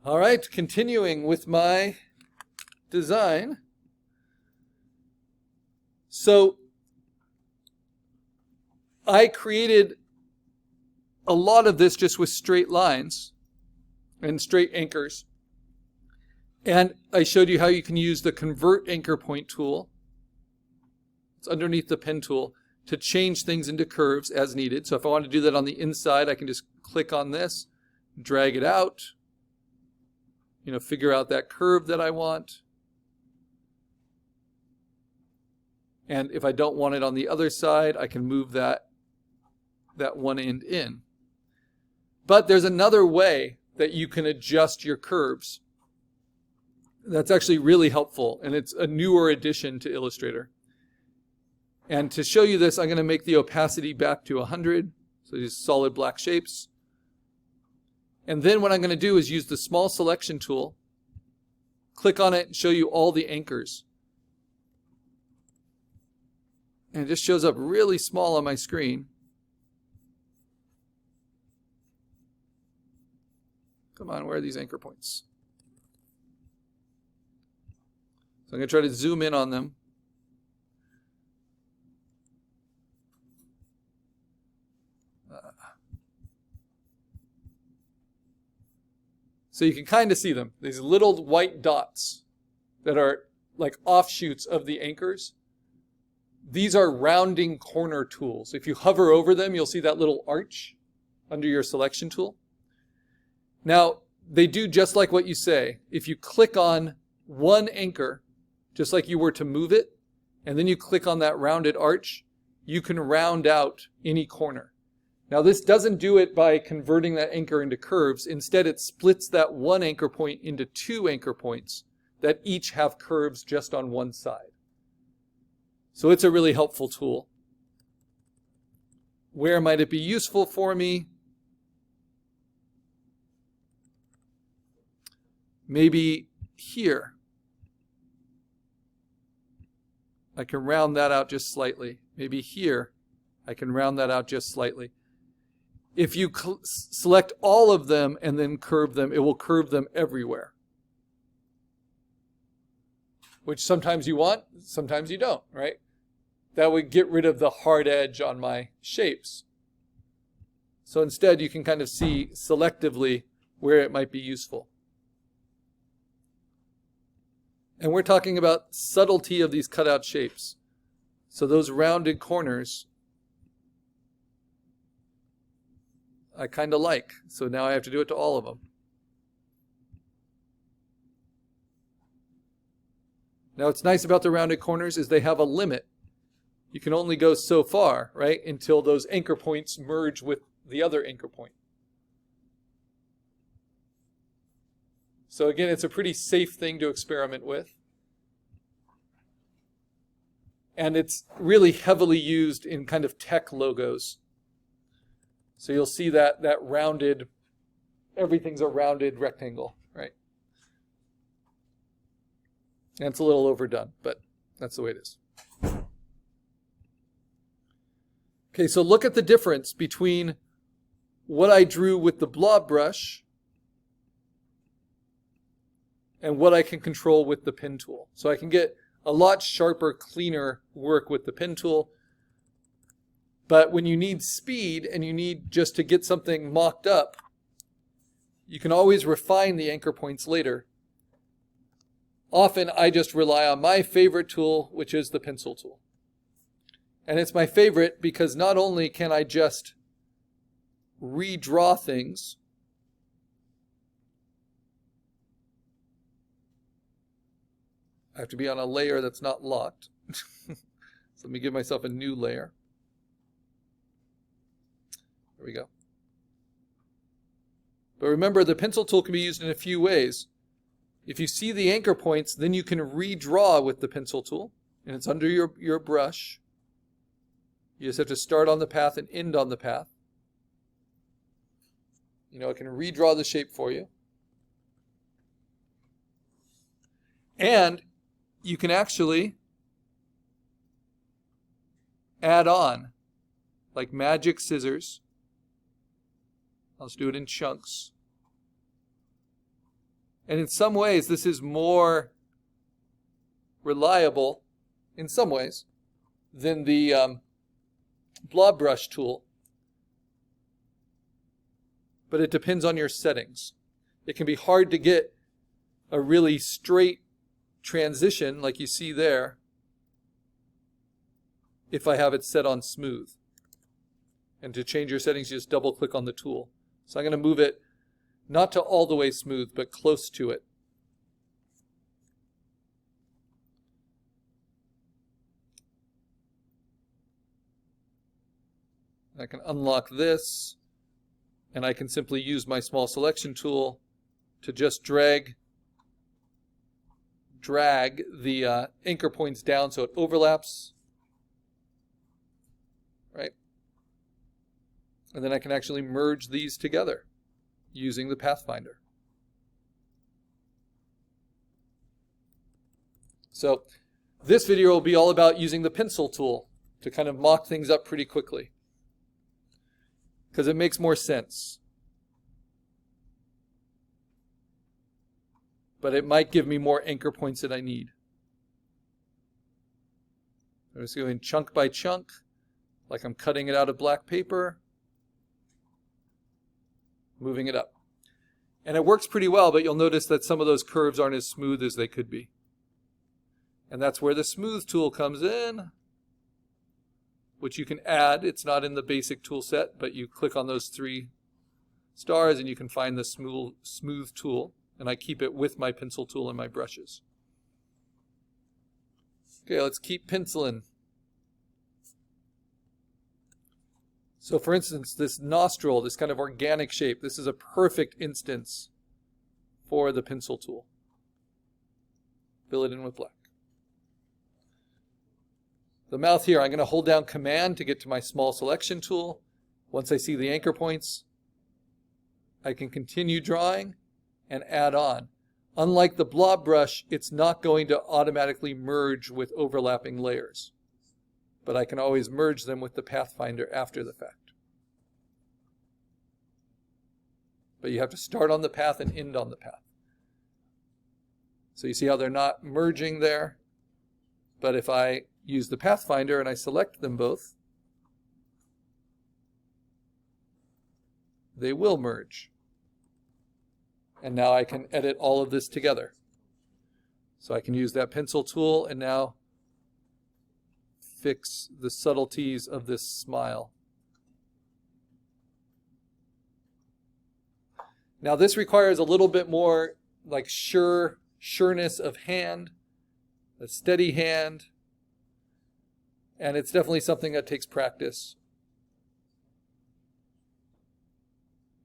All right, continuing with my design. So I created a lot of this just with straight lines and straight anchors. And I showed you how you can use the Convert Anchor Point tool. It's underneath the pen tool to change things into curves as needed. So if I want to do that on the inside, I can just click on this, drag it out, figure out that curve that I want. And if I don't want it on the other side, I can move that one end in. But there's another way that you can adjust your curves. That's actually really helpful, and it's a newer addition to Illustrator. And to show you this, I'm going to make the opacity back to 100, so these solid black shapes. And then what I'm going to do is use the small selection tool, click on it, and show you all the anchors. And it just shows up really small on my screen. Come on, where are these anchor points? So I'm going to try to zoom in on them. So you can kind of see them, these little white dots that are like offshoots of the anchors. These are rounding corner tools. If you hover over them, you'll see that little arch under your selection tool. Now, they do just like what you say. If you click on one anchor, just like you were to move it, and then you click on that rounded arch, you can round out any corner. Now, this doesn't do it by converting that anchor into curves. Instead, it splits that one anchor point into two anchor points that each have curves just on one side. So it's a really helpful tool. Where might it be useful for me? Maybe here. I can round that out just slightly. Maybe here, I can round that out just slightly. If you select all of them and then curve them, it will curve them everywhere. Which sometimes you want, sometimes you don't, right? That would get rid of the hard edge on my shapes. So instead, you can kind of see selectively where it might be useful. And we're talking about subtlety of these cutout shapes. So those rounded corners, I kind of like. So now I have to do it to all of them. Now what's nice about the rounded corners is they have a limit. You can only go so far, right, until those anchor points merge with the other anchor point. So again, it's a pretty safe thing to experiment with. And it's really heavily used in kind of tech logos. So you'll see that rounded, everything's a rounded rectangle, right? And it's a little overdone, but that's the way it is. Okay, so look at the difference between what I drew with the blob brush and what I can control with the pen tool. So I can get a lot sharper, cleaner work with the pen tool. But when you need speed and you need just to get something mocked up, you can always refine the anchor points later. Often I just rely on my favorite tool, which is the pencil tool. And it's my favorite because not only can I just redraw things, I have to be on a layer that's not locked. So let me give myself a new layer. There we go. But remember, the pencil tool can be used in a few ways. If you see the anchor points, then you can redraw with the pencil tool, and it's under your brush. You just have to start on the path and end on the path. It can redraw the shape for you. And you can actually add on, like magic scissors. Let's do it in chunks. And in some ways, this is more reliable, in some ways, than the blob brush tool. But it depends on your settings. It can be hard to get a really straight transition like you see there if I have it set on smooth. And to change your settings, you just double click on the tool. So I'm going to move it not to all the way smooth, but close to it. I can unlock this, and I can simply use my small selection tool to just drag the anchor points down so it overlaps, right? And then I can actually merge these together using the Pathfinder. So this video will be all about using the pencil tool to kind of mock things up pretty quickly, because it makes more sense. But it might give me more anchor points that I need. I'm just going chunk by chunk, like I'm cutting it out of black paper, moving it up. And it works pretty well, but you'll notice that some of those curves aren't as smooth as they could be. And that's where the smooth tool comes in, which you can add. It's not in the basic tool set, but you click on those 3 stars and you can find the smooth tool. And I keep it with my pencil tool and my brushes. Okay, let's keep penciling. So for instance, this nostril, this kind of organic shape, this is a perfect instance for the pencil tool. Fill it in with black. The mouth here, I'm going to hold down Command to get to my small selection tool. Once I see the anchor points, I can continue drawing and add on. Unlike the blob brush, it's not going to automatically merge with overlapping layers, but I can always merge them with the Pathfinder after the fact. But you have to start on the path and end on the path. So you see how they're not merging there, but if I use the Pathfinder and I select them both, they will merge. And now I can edit all of this together. So I can use that pencil tool and now fix the subtleties of this smile. Now this requires a little bit more like sureness of hand, a steady hand, and it's definitely something that takes practice.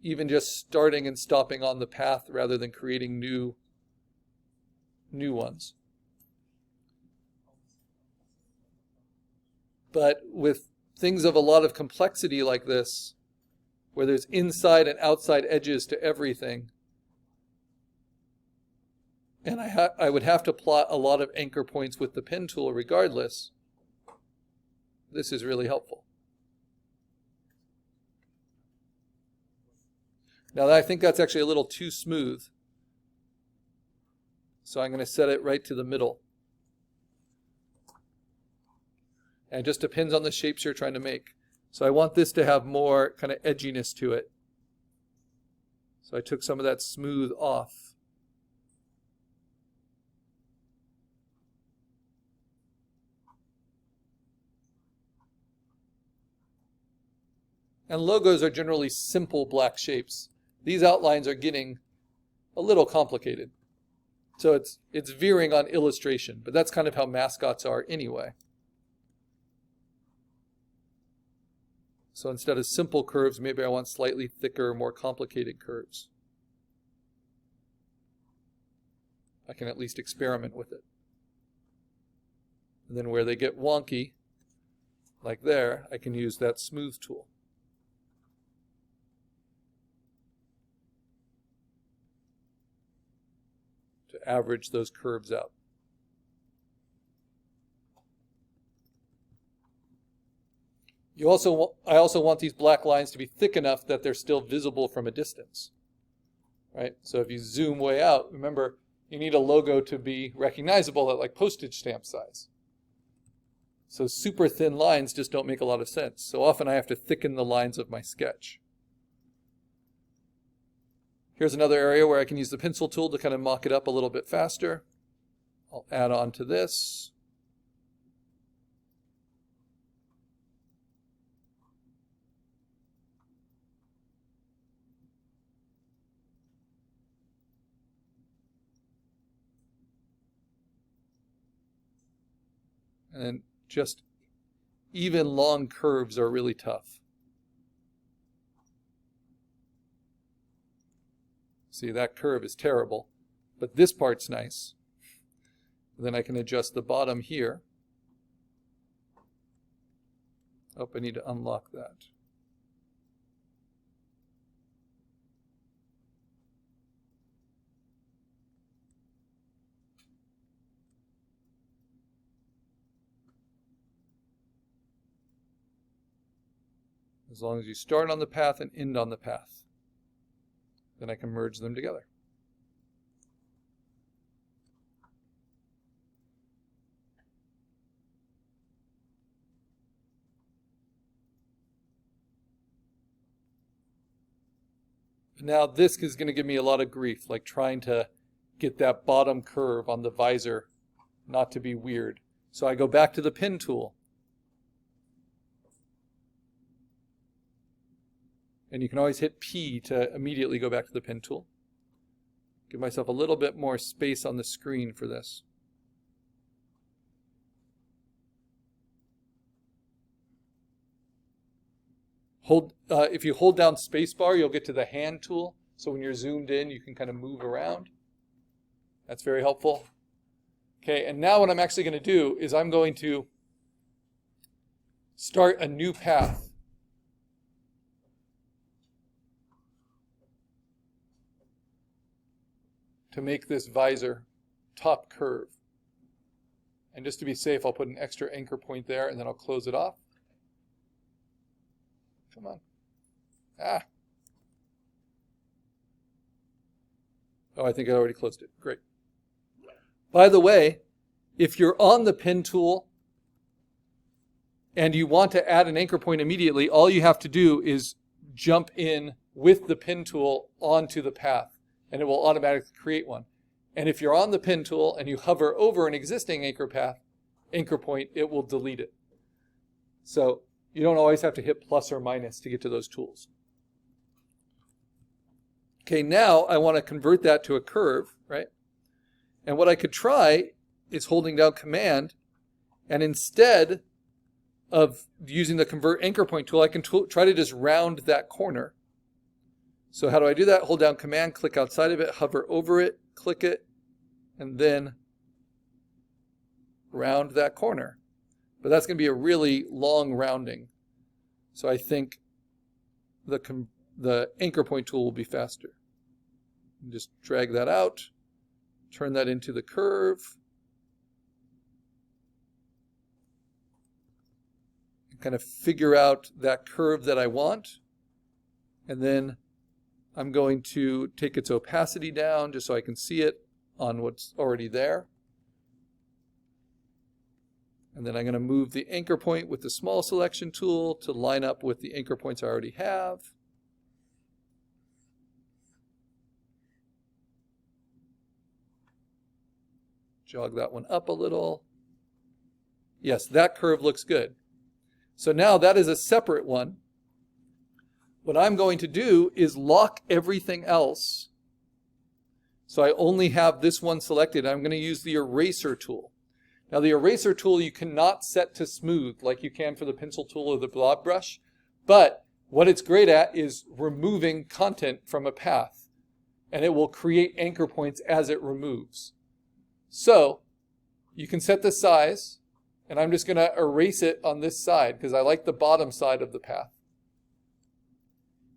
Even just starting and stopping on the path rather than creating new ones. But with things of a lot of complexity like this, where there's inside and outside edges to everything, and I would have to plot a lot of anchor points with the pen tool regardless, this is really helpful. Now I think that's actually a little too smooth, so I'm going to set it right to the middle. And it just depends on the shapes you're trying to make. So I want this to have more kind of edginess to it. So I took some of that smooth off. And logos are generally simple black shapes. These outlines are getting a little complicated. So it's veering on illustration, but that's kind of how mascots are anyway. So instead of simple curves, maybe I want slightly thicker, more complicated curves. I can at least experiment with it. And then where they get wonky, like there, I can use that smooth tool. To average those curves out. I also want these black lines to be thick enough that they're still visible from a distance. right? So if you zoom way out, remember, you need a logo to be recognizable at like postage stamp size. So super thin lines just don't make a lot of sense. So often I have to thicken the lines of my sketch. Here's another area where I can use the pencil tool to kind of mock it up a little bit faster. I'll add on to this. And then just even long curves are really tough. See, that curve is terrible, but this part's nice. Then I can adjust the bottom here. Oh, I need to unlock that. As long as you start on the path and end on the path, then I can merge them together. Now this is going to give me a lot of grief, like trying to get that bottom curve on the visor not to be weird. So I go back to the pen tool. And you can always hit P to immediately go back to the pen tool. Give myself a little bit more space on the screen for this. If you hold down spacebar, you'll get to the hand tool. So when you're zoomed in, you can kind of move around. That's very helpful. Okay, and now what I'm actually going to do is I'm going to start a new path. To make this visor top curve. And just to be safe, I'll put an extra anchor point there and then I'll close it off. Come on. Ah. Oh, I think I already closed it. Great. By the way, if you're on the pen tool and you want to add an anchor point immediately, all you have to do is jump in with the pen tool onto the path, and it will automatically create one. And if you're on the pen tool and you hover over an existing anchor point, it will delete it. So you don't always have to hit plus or minus to get to those tools. Okay, now I want to convert that to a curve, right? And what I could try is holding down Command, and instead of using the Convert Anchor Point tool, I can try to just round that corner. So how do I do that? Hold down Command, click outside of it, hover over it, click it, and then round that corner. But that's going to be a really long rounding. So I think the anchor point tool will be faster. Just drag that out, turn that into the curve, and kind of figure out that curve that I want. And then I'm going to take its opacity down just so I can see it on what's already there. And then I'm going to move the anchor point with the small selection tool to line up with the anchor points I already have. Jog that one up a little. Yes, that curve looks good. So now that is a separate one. What I'm going to do is lock everything else. So I only have this one selected. I'm going to use the eraser tool. Now the eraser tool you cannot set to smooth like you can for the pencil tool or the blob brush, but what it's great at is removing content from a path, and it will create anchor points as it removes. So you can set the size, and I'm just going to erase it on this side because I like the bottom side of the path.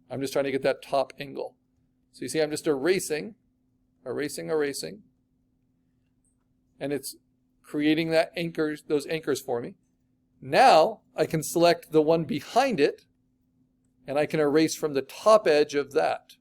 I'm just trying to get that top angle. So you see I'm just erasing, and it's creating that those anchors for me. Now I can select the one behind it, and I can erase from the top edge of that.